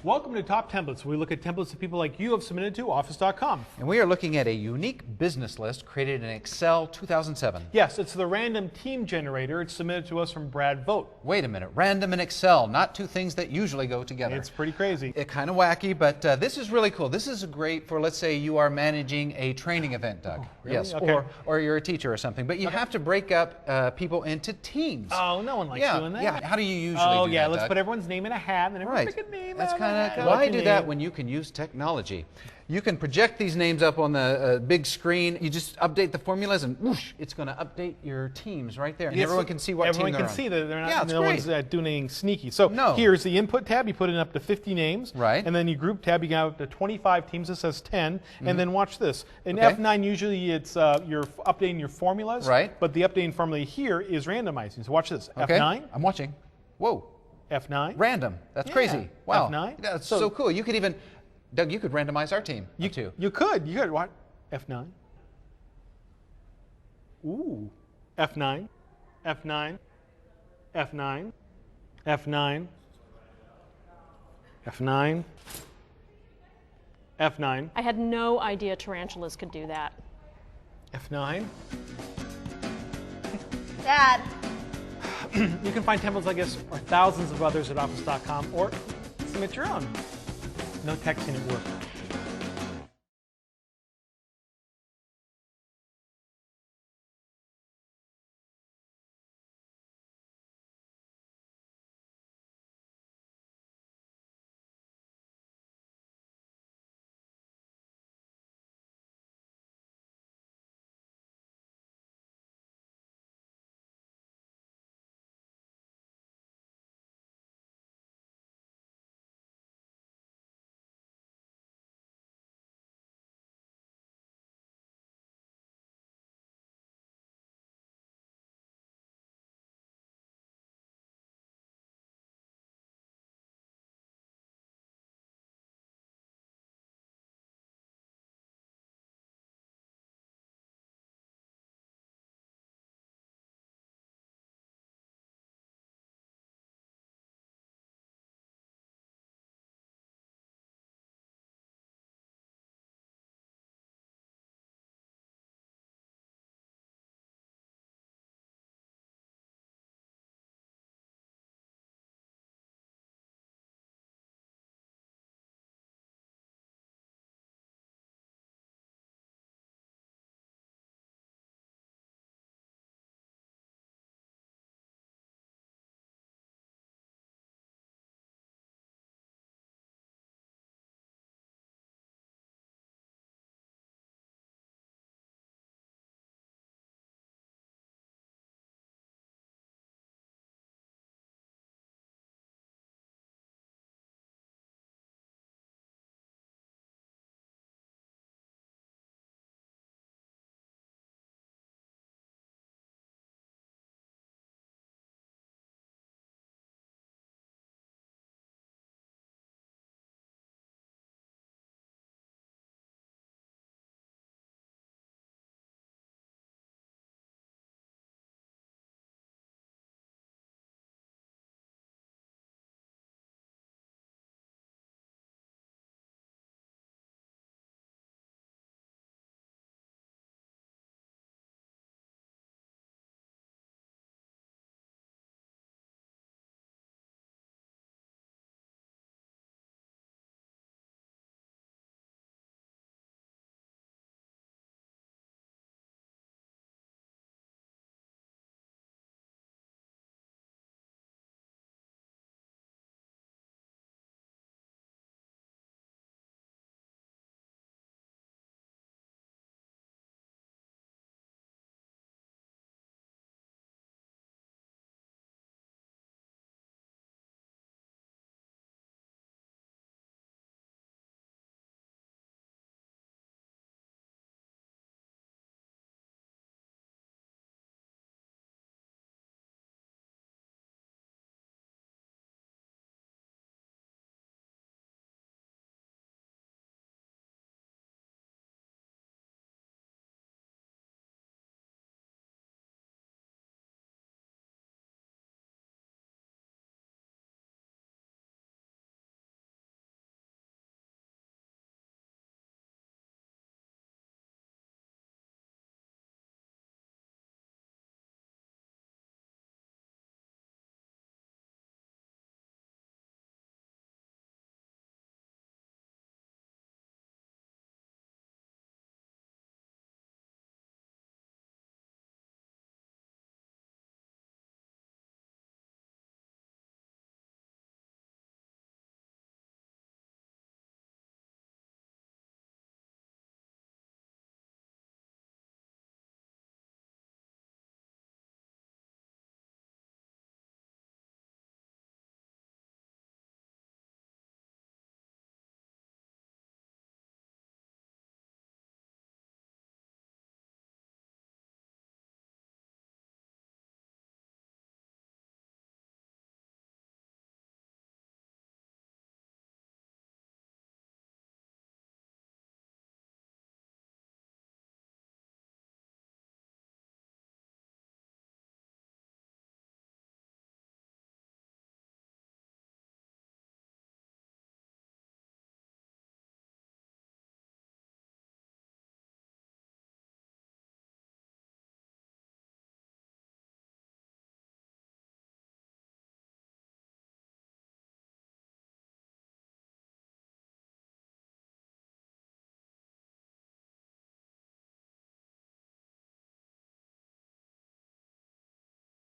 Welcome to Top Templates. We look at templates that people like you have submitted to office.com. And we are looking at a unique business list created in Excel 2007. Yes, it's the random team generator. It's submitted to us from Brad Vogt. Wait a minute, random and Excel, not two things that usually go together. It's pretty crazy. It's kind of wacky, but this is really cool. This is great for, let's say, you are managing a training event, Doug. Oh, really? Yes, Okay. or you're a teacher or something, but you have to break up people into teams. Oh, no one likes doing that. Yeah, how do you usually do Oh, that, yeah, let's Doug? put everyone's name in a hat and then everyone Right. pick a name. That's out of kind that. of why What's do your that name? when you can use technology? You can project these names up on the big screen. You just update the formulas, and whoosh, it's going to update your teams right there, and Yes, everyone can see what team everyone they're can on. see that they're not. Yeah, it's no great. one's doing anything sneaky. So No. here's the input tab. You put in up to 50 names. Right. And then you group tab. You got up to 25 teams. It says 10. And then watch this. In Okay. F9, usually it's you're updating your formulas. Right. But the updating formula here is randomizing. So watch this. Okay. F9. I'm watching. Whoa. F9. That's Yeah. crazy. Wow. F9. That's so cool. You could even, Doug, you could randomize our team too. You could. What? F9. Ooh. F9. F9. F9. F9. F9. F9. I had no idea tarantulas could do that. F9. Dad. You can find templates like this or thousands of others at office.com or submit your own. No texting at work.